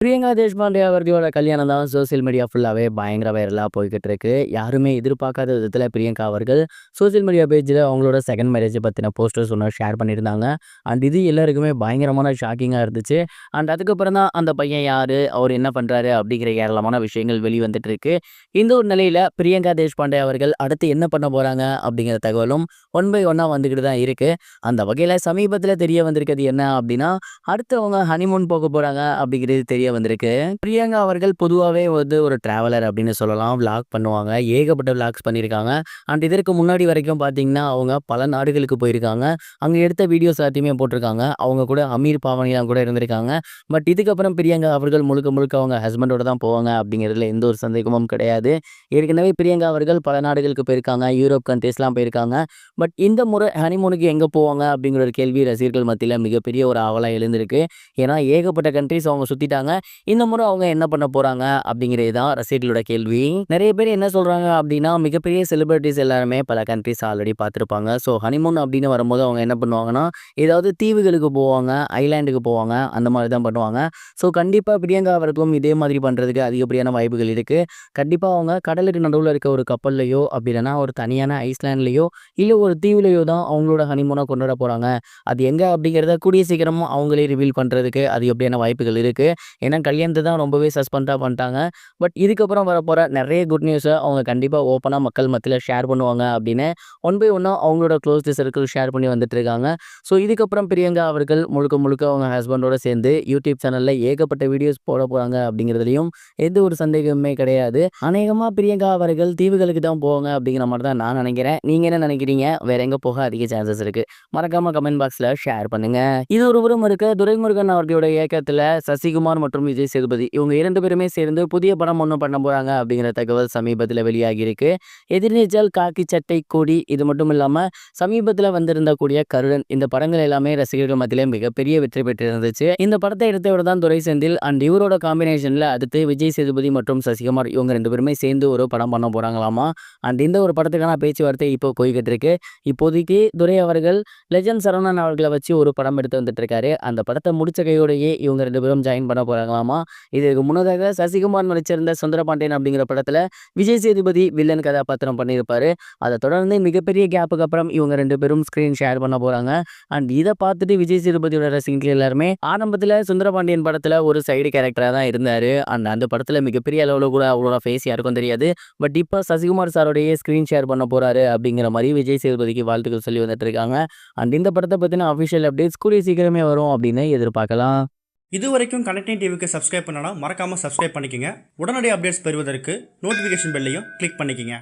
பிரியங்கா தேஷ்பாண்டே அவர்களோட கல்யாணம் தான் சோசியல் மீடியா ஃபுல்லாவே பயங்கர வைரலா போய்க்கிட்டு இருக்கு. யாருமே எதிர்பார்க்காத விதத்துல பிரியங்கா அவர்கள் சோசியல் மீடியா பேஜ்ல அவங்களோட செகண்ட் மேரேஜ் பத்தின போஸ்டர்ஸ் ஒண்ணு ஷேர் பண்ணியிருந்தாங்க. அண்ட் இது எல்லாருக்குமே பயங்கரமான ஷாக்கிங்கா இருந்துச்சு. அண்ட் அதுக்கப்புறம் தான் அந்த பையன் யாரு, அவர் என்ன பண்றாரு அப்படிங்கிற ஏராளமான விஷயங்கள் வெளிவந்துட்டு இருக்கு. இந்த ஒரு நிலையில பிரியங்கா தேஷ்பாண்டே அவர்கள் அடுத்து என்ன பண்ண போறாங்க அப்படிங்கிற தகவலும் ஒன் பை ஒன்னா வந்துகிட்டு தான் இருக்கு. அந்த வகையில சமீபத்துல தெரிய வந்திருக்கிறது என்ன அப்படின்னா, அடுத்து அவங்க ஹனிமூன் போக போறாங்க அப்படிங்கிறது தெரிய வந்திருக்கு. பிரியங்கா அவர்கள் பொதுவாவே வந்து ஒரு டிராவலர் அப்படின்னு சொல்லலாம். விளாக் பண்ணுவாங்க. ஏகப்பட்ட விளாக்ஸ் பண்ணியிருக்காங்க. அண்ட் இதற்கு முன்னாடி வரைக்கும் பார்த்தீங்கன்னா, அவங்க பல நாடுகளுக்கு போயிருக்காங்க. அங்க எடுத்த வீடியோஸ் எல்லாத்தையுமே போட்டிருக்காங்க. அவங்க கூட அமீர் பாவனிலாம் கூட இருந்திருக்காங்க. பட் இதுக்கப்புறம் பிரியங்கா அவர்கள் முழுக்க முழுக்க அவங்க ஹஸ்பண்டோட தான் போவாங்க அப்படிங்கிறதுல எந்த ஒரு சந்தேகமும் கிடையாது. ஏற்கனவே பிரியங்கா அவர்கள் பல நாடுகளுக்கு போயிருக்காங்க. யூரோப் கண்ட்ரீஸ்லாம் போயிருக்காங்க. பட் இந்த முறை ஹனிமூனுக்கு எங்க போவாங்க அப்படிங்கிற ஒரு கேள்வி ரசிகர்கள் மத்தியில மிகப்பெரிய ஒரு ஆவலா எழுந்திருக்கு. ஏன்னா ஏகப்பட்ட கண்ட்ரீஸ் அவங்க சுத்திட்டாங்க. இந்த முறை அவங்க என்ன பண்ண போறாங்க அப்படிங்கிறது தான் ரசிகர்களோட கேள்வி. நிறைய பேர் என்ன சொல்றாங்க அப்படின்னா, மிகப்பெரிய செலிபிரிட்டிஸ் எல்லாருமே பல கண்ட்ரீஸ் ஆல்ரெடி பார்த்துருப்பாங்க. ஸோ ஹனிமூன் அப்படின்னு வரும்போது அவங்க என்ன பண்ணுவாங்கன்னா, ஏதாவது தீவுகளுக்கு போவாங்க, ஐலாண்டுக்கு போவாங்க, அந்த மாதிரி தான் பண்ணுவாங்க. ஸோ கண்டிப்பா பிரியங்கா அவர்களும் இதே மாதிரி பண்றதுக்கு அதிகப்படியான வாய்ப்புகள் இருக்கு. கண்டிப்பா அவங்க கடலுக்கு நடுவுல இருக்க ஒரு கப்பல்லையோ, அப்படி இல்லைன்னா ஒரு தனியான ஐஸ்லாண்ட்லயோ, இல்ல ஒரு தீவுலயோ தான் அவங்களோட ஹனிமூனை கொண்டாட போறாங்க. அது எங்க அப்படிங்கிறத கூடிய சீக்கிரமா அவங்களே ரிவீல் பண்றதுக்கு அதிகப்படியான வாய்ப்புகள் இருக்கு. ஏன்னா கல்யாணத்த தான் ரொம்பவே சஸ்பெண்டா பண்ணிட்டாங்க. பட் இதுக்கப்புறம் வரப்போற நிறைய குட் நியூஸ அவங்க கண்டிப்பா ஓப்பனா மக்கள் மத்தியில ஷேர் பண்ணுவாங்க அப்படின்னு ஒன் பை ஒன்னா அவங்களோட க்ளோஸ்ட் சர்க்கிள் ஷேர் பண்ணி வந்துட்டு இருக்காங்க. ஸோ இதுக்கப்புறம் பிரியங்கா அவர்கள் முழுக்க முழுக்க அவங்க ஹஸ்பண்டோட சேர்ந்து யூடியூப் சேனல்ல ஏகப்பட்ட வீடியோஸ் போட போறாங்க அப்படிங்கிறதுலையும் எந்த ஒரு சந்தேகமுமே கிடையாது. அநேகமா பிரியங்கா அவர்கள் தீவுகளுக்கு தான் போவாங்க அப்படிங்கிற மாதிரி தான் நான் நினைக்கிறேன். நீங்க என்ன நினைக்கிறீங்க? வேற எங்க போக அதிக சான்சஸ் இருக்கு? மறக்காம கமெண்ட் பாக்ஸ்ல ஷேர் பண்ணுங்க. இது ஒரு புறம் இருக்க, துரைமுருகன் அவர்களுடைய இயக்கத்துல சசிகுமார் மற்றும் விஜய் சேதுபதி இவங்க 2 பேருமே சேர்ந்து புதிய படம் ஒண்ணு பண்ண போறாங்க அப்படிங்கிற தகவல் சமீபத்துல வெளியாகி இருக்கு. எதிர்நீச்சல், காக்கி சட்டை, கொடி இது மட்டும் இல்லாம சமீபத்துல வந்திருந்த கூடிய கருடன் இந்த படங்கள் எல்லாமே ரசிகர்கள் மத்தியில மிகப்பெரிய வெற்றி பெற்றிருந்துச்சு. இந்த படத்தை எடுத்தவர் தான் துரை செந்தில். அண்ட் இவரோட காம்பினேஷன்ல அடுத்து விஜய் சேதுபதி மற்றும் சசிகுமார் இவங்க 2 பேருமே சேர்ந்து ஒரு படம் பண்ண போறாங்களாமா. அண்ட் இந்த ஒரு படத்துக்கான பேச்சுவார்த்தை இப்போ போய்கிட்டு இருக்கு. இப்போதைக்கு துரை அவர்கள் லெஜண்ட் சரவணன் அவர்களை வச்சு ஒரு படம் எடுத்து வந்துட்டு இருக்காரு. அந்த படத்தை முடிச்ச கையோடையே இவங்க 2 பேரும் ஜாயின் பண்ண போறாங்களாமா. இதுக்கு முன்னதாக சசிகுமார் நடிச்சிருந்த சுந்தரபாண்டியன் அப்படிங்கிற படத்துல விஜய் சேதுபதி வில்லன் கதாபாத்திரம் பண்ணியிருப்பாரு. அதை தொடர்ந்து மிகப்பெரிய கேப்புக்கு அப்புறம் இவங்க 2 பேரும் ஸ்கிரீன் ஷேர் பண்ண போறாங்க. அண்ட் இதை பார்த்துட்டு விஜய் சேதுபதியோட ரசிகர்கள் எல்லாருமே ஆரம்பத்துல சுந்தரபாண்டியன் படத்துல ஒரு சைடு கேரக்டரா தான் இருந்தாரு. அண்ட் அந்த படத்துல மிகப்பெரிய அளவுல கூட அவரோட ஃபேஸ் யாருக்கும் தெரியாது. பட் இப்போ சசிகுமார் சாரோடைய ஸ்கிரீன் ஷேர் பண்ண போறாரு அப்படிங்கிற மாதிரி விஜய் சேதுபதிக்கு வாழ்த்துக்கள் சொல்லி வந்துட்டு இருக்காங்க. அண்ட் இந்த படத்தை பத்தின அபிஷியல் அப்டேட்ஸ் கூடிய சீக்கிரமே வரும் அப்படின்னு எதிர்பார்க்கலாம். இது வரைக்கும் கனெக்டிங் டிவிக்கு சப்ஸ்கிரைப் பண்ணனா மறக்காமல் சப்ஸ்கிரைப் பண்ணிக்கங்க. உடனடி அப்டேட்ஸ் பெறுவதற்கு நோட்டிஃபிகேஷன் பெல்லையும் கிளிக் பண்ணிக்கங்க.